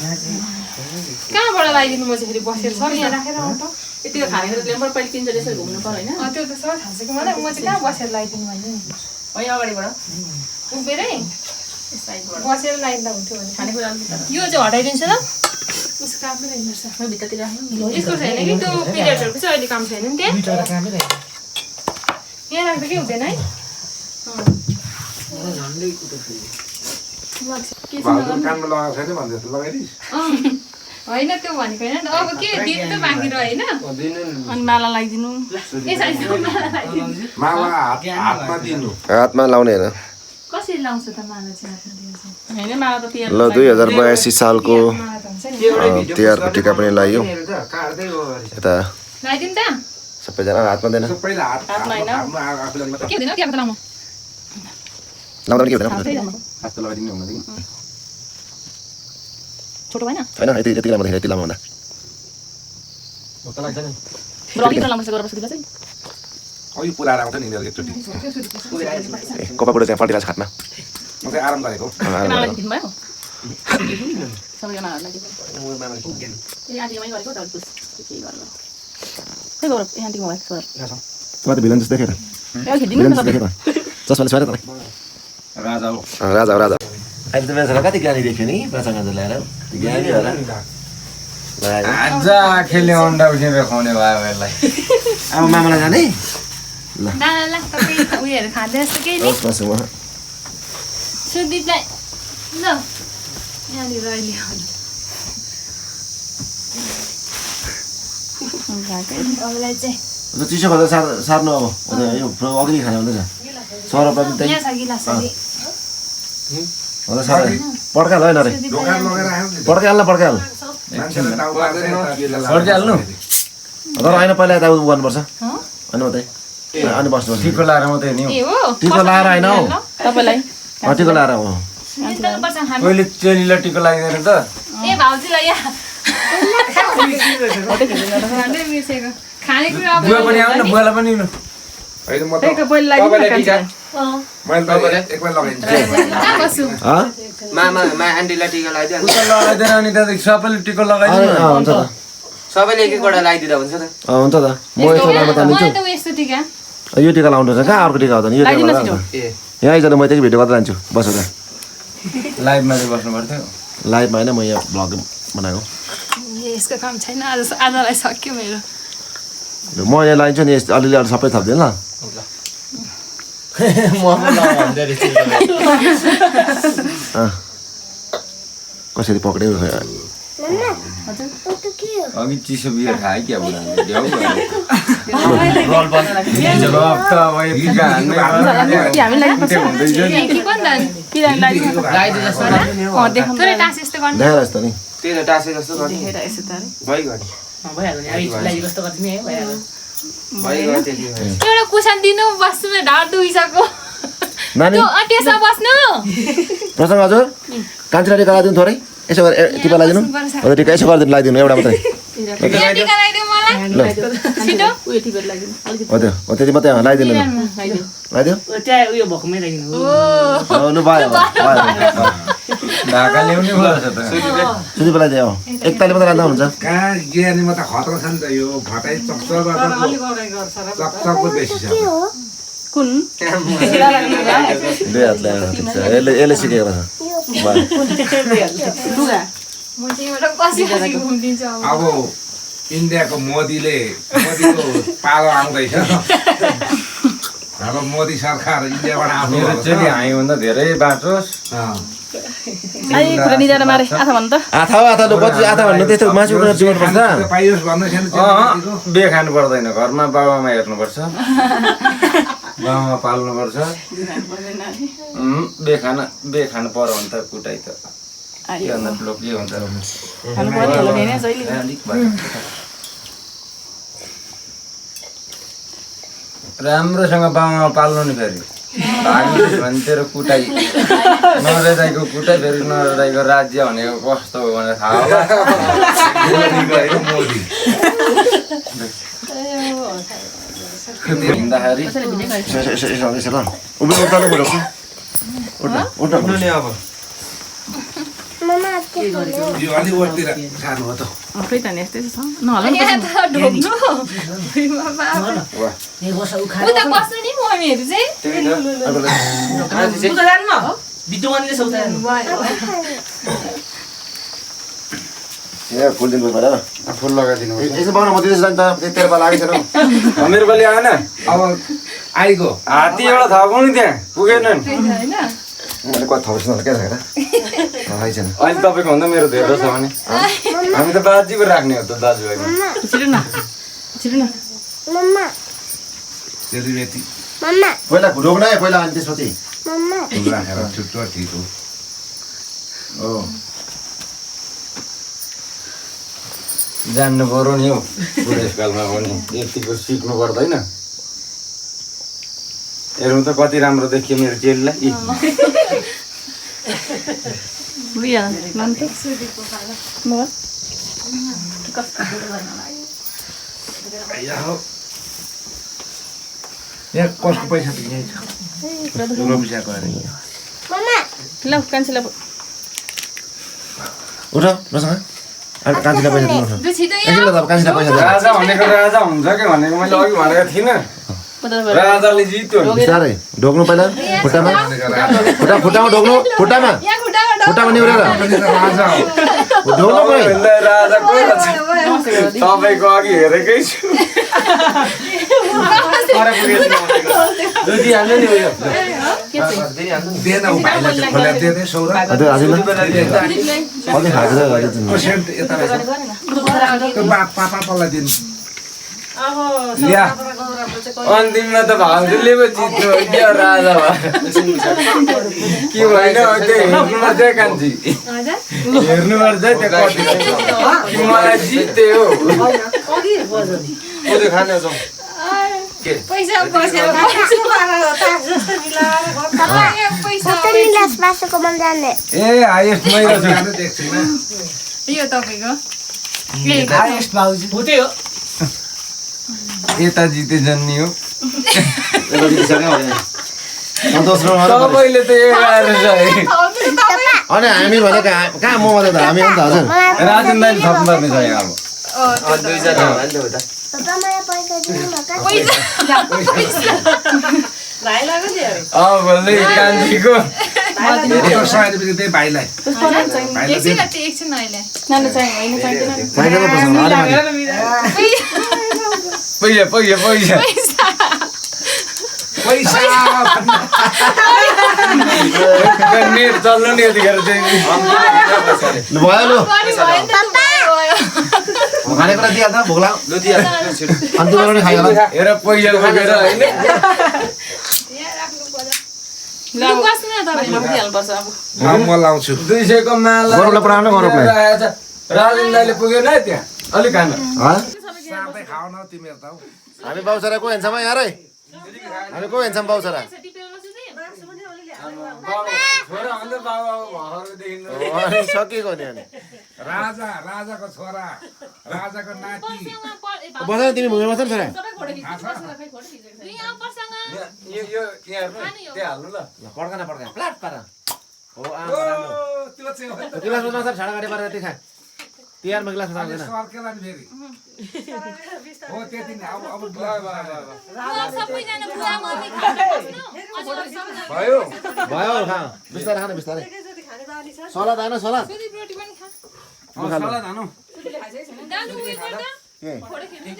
कहाँबाट लगाइदिनु म चाहिँ फेरि बसेर सर यहाँ राखेर आउँछ यतिको खानेको लेम्बर पहिले किन्छ त्यसरी घुम्नु पर्यो हैन त्यो त सर थाहा छ कि मलाई म चाहिँ कहाँ बसेर लगाइदिनु भने नि है अगाडिबाट उभिएरै साइडबाट बसेर लगाइदिँदा हुन्थ्यो भने खानेकुरा अलिकति यो चाहिँ हटाइदिन्छु ल उसको कामै रहेछ म भित्रतिर राख्नु यसको छैन कि त्यो पिरियडहरूको चाहिँ अहिले काम छैन नि त्यहाँ यहाँ राख्दा के हुँदैन है होइन त्यो भनेको होइन अब के दिन त बाँकी रह्यो होइन अनि माला लगाइदिनु हातमा लाउने होइन कसरी लाउँछ त माला चाहिँ हातमा दिन्छ हैन माला त तिहार ल 2082 सालको तिहारको टिका पनि लगाइयो यता लगाइदिउँ त सबैजना हातमा देन हातमा हैन के हुँदैन के अब त लाउनु लाउँदा पनि के हुँदैन छोटो भएन होइन यति लामो यति लामो भन्दा ब्लगिङ लाउँछ गरेर बस्दिला चाहिँ पुरा आउँछ नि एकचोटि कपाबाट त्यहाँ पल्टिरहेको छ हातमा म चाहिँ आराम गरेको माला दिनु भयो सबैजनाहरुलाई ए आन्टीमै गरेको त पुस के गर्नु के गरौ ए आन्टी मोबाइल सर म त भिलन जस्तो देखेर ए खेदिनु भिलन न जस्तो देखेर चस्माले छ्वारे त राजा हो राजा राजा अहिले त बेचारा कति ज्ञानी देख्यो नि बाचा गाजा ल्याएर ज्ञानी होला आज खेल्ने अन्डा उसिनेर खुवाउने भयो यसलाई अब मामालाई जाने ल ल ल तपाईँ उयोहरू खाँदै जस्तो केही नि बस म सुदीपलाई ल यहाँनिर अहिले अबलाई चाहिँ चिसो गर्दा सार्नु अब यो अघि खाने हुँदैछ सौरभ पनि त्यही यहाँ छ गिलास अलि हुँदा सार पड्का ल रे दोकान लगेर आयो पड्काहाल्न पड्काहाल मान्छेले टाउ पार्दैन फर्किहाल्नु तर होइन पहिला यता गर्नुपर्छ अनि मात्रै अनि बस्नुपर्छ टिको लाएर मात्रै नि ए हो टिको लाएर होइन हौ तपाईलाई टिको लाएर हो पर्छ हामी पहिले चेलीलाई टिको लगाइदिएर त ए भाउजूलाई यहाँ खाँदै बिर्सेको खानेकुरा अब बुवा पनि आउनु न बुवालाई पनि लिनु होइन म त त्यही पहिले तपाईँलाई टिका अँ, मैले त एकमै लगाइदिन्छु कहाँ बस्छु मामा आन्टीलाई टिका लगाइदियो उता लगाइदिएर अनि त्यहाँदेखि सबैले टिको लगाइदिनु हुन्छ त सबैले एक एकवटा लगाइदिँदा हुन्छ त हुन्छ त म यसो लामा तानिदिन्छु मलाई त यस्तो टिका यो टिका लाउनु छ कहाँ अर्को टिका हो त यो टिका लगाउँछ यहाँ आइज म त्यही भिडियो गर्दै लान्छु बसेर लाइभमा चाहिँ बस्नु पर्थ्यो लाइभमा होइन म यहाँ भ्लग बनाएको यसको काम छैन आजलाई सक्यो मेरो म यहाँ लाइन्छु नि अलिअलि अरू सबै थप्दिएँ ल कसरी पक्रियो अघि चिसो बियर खायो क्या बुढाले ड्याउ गऱ्यो। हामीलाई त्यो हुँदैछ नि। के पनि लगाइदियो जस्तो थोरै टाँस यस्तो गर्नु देखाएर यस्तो नि त्यही त टाँसे जस्तो गर्ने हेर यसो त भइगयो भइहाल्यो नि अब लागि जस्तो गर्दिने है भइहाल्यो भइगयो त्यति भयो एउटा कुसन दिनु बस्नुमा ढाड दुइसक्यो नानी त्यो त्यसमा बस्नु प्रसङ्ग हजुर कान्छीलाई टिका लगाइदिनु थोरै यसो गरेर टिका लगाइदिनु हजुर टिका यसो गरिदिनु लगाइदिनु एउटा मात्रै यहाँ टिका लगाइदिउ मलाई छिटो उयो टिपेर लाग्दिनु अलिकति हो त्यो हो त्यति मात्रै लगाइदिनु ल लगाइदिनु लगाइदियो त्यहाँ उयो भोकमै लाग्दिनु ओ लु भयो ढाका ल्याउने भयो त सुधी बेला दियो एकताली मात्रै राख्दा हुन्छ कहाँ गिरानी म त खतरा छ नि त यो घटाइ चक्चक गर्दा चक्चकको बेसी छ कुन दुई हातले ठिक छ यसले सिकेको रहेछ लुगा म चाहिँ एउटा बसी बसी घुम्दिन्छु अब अब इन्डियाको मोदीको पालो आउँदैछ हाम्रो मोदी सरकार इन्डियाबाट आउनु मेरो चेली हामीभन्दा धेरै बाँचोस् आई कुरा निजाएर मारे आथा भन्नु त आथा लु कति आथा भन्नु त्यस्तो मासु उनीहरू जिउनु पर्छ पाइयोस् भन्दैछ नि बे खानु पर्दैन घरमा बाबामा हेर्नुपर्छ बाबामा पाल्नुपर्छ बे खानु पर्यो भने त कुटाइ त के भन्दा ठुलो के हुन्छ खानु पर्यो होला नि जहिले अलिक भयो। राम्रोसँग बाबामा पाल्नु नि फेरि भाग्नुहोस् भने तेरो कुटाइ नरेदाइको कुटाइ फेरि नरेदाइको राज्य भनेको कस्तो हो भनेर थाहा होला मोदी हिँड्दाखेरि यसो ल उभिनु उठ्नु नि अब मामा यो अलि ओरतिर सानो हो त खै त नि यस्तै छ नहला नि यहाँ त ढोक्नु भुइँमा बाबा उता बस्नु नि मम्मीहरू चाहिँ त्यही त यहाँ फुल दिनु पर्छ फुल लगाइदिनु यसो बनाउन म दिँदैछु नि त तेरो पाला लागेको छैन मेरो पालि आएन अब आइगो हात्ती एउटा थपाउनु त्यहाँ पुगेनन् होइन मैले कति थप्छु क्या छैन थाहै छैन अहिले तपाईँको भन्दा मेरो धेरै छ भने हामी त बाजीको राख्ने हो त दाजुभाइको छिटो न सेलिब्रेटी पहिला ढोक्न है पहिला अनि त्यसपछि राखेर छुट्टो ठिक हो जान्नु पर्यो नि हौ बुढेसकालमा पनि यतिको सिक्नु पर्दैन हेर्नु त कति राम्रो देखियो मेरो चेलीलाई यहाँ कसको पैसा त यहीँ छ रोबिसाको अरे ल कान्छीलाई उठ मसँग अनि कान्छीलाई पैसा दिनु लु छिटो एकछिन ल कान्छीलाई पैसा दिनु राजा भनेको राजा हुन्छ कि भनेको मैले अघि भनेको थिइनँ राजाले जित्यो बिस्तारै ढोक्नु पहिला खुट्टामा खुट्टामा ढोक्नु खुट्टामा यहाँ खुट्टामा खुट्टामा निहुरेर राजा हो ढोक्नु पऱ्यो राजा कोही तपाईँको अघि हेरेकै छु दिएन ऊ भाइलाई चाहिँ खोलेर दिएन सौरा हजुर अझै खाएको छ अझै दिनु सेन्ट यता रहेछ त्यो पापा पल्लाई दिनु ल्या अन्तिममा त भाउजूले पो जित्नु क्या राजा भए के भएन त्यो हेर्नुपर्छ है कान्छी हेर्नुपर्छ है त्यो कति मलाई जित्यो हो पैसा बसेर ए हाइएस्ट मैले छु देख्छु यो तपाईँको यता जिते जन्नी हो दोस्रो सबैले त एघार छ है अनि हामी भनेको कहाँ म त हामी हो नि त हजुर राजन दाइले थप्नु पर्ने छ यहाँ अब दुईजना होला नि त उता अब भन्दै कान्छीको यत्रो 100 रुपियाँ त्यही भाइलाई एकछिन अहिले चाहिँदैन पैसा पैसा पैसा पैसा पैसा नेट चल्नु नि यतिखेर चाहिँ भयो लु खानेकुरा दिइहाल्छ भोक लाग्यो लु दिइहाल्नु अनि तिमीहरू पनि खाइहाल हेर पैसा बोकेर होइन म लाउँछु 200 को माला गरौँला पुरानो गरौँला राजन दाइले पुगेन है त्यहाँ अलिक खानु साँपै खाऊ न तिमीहरू त हामी बाउछरा को हेन्छौँ यारै हामी को हेन्छौँ बाउछरा छोरा भन्दा बाबा घरहरू देखिनु सकिएको नि अनि राजाको छोरा राजाको नाति बस तिमी भुइँमा बस्छ नि छोरा यो यहाँ हेर्नु त्यहाँ हाल्नु ल पड्का फ्ल्याट पार हो राम्रो त्यो चाहिँ हो गिलासमा मात्र छाडा गाडी पारेर त्यही खा तिहारमा गिलासमा लाग्दैन सर्केला नि फेरि हो त्यति नै अब भयो भयो खा बिस्तारै खानु बिस्तारै सलाद आएन सलाद रोटी पनि खा सलाद हानु दाजु उयो गर्दा के फोटो खिच्नु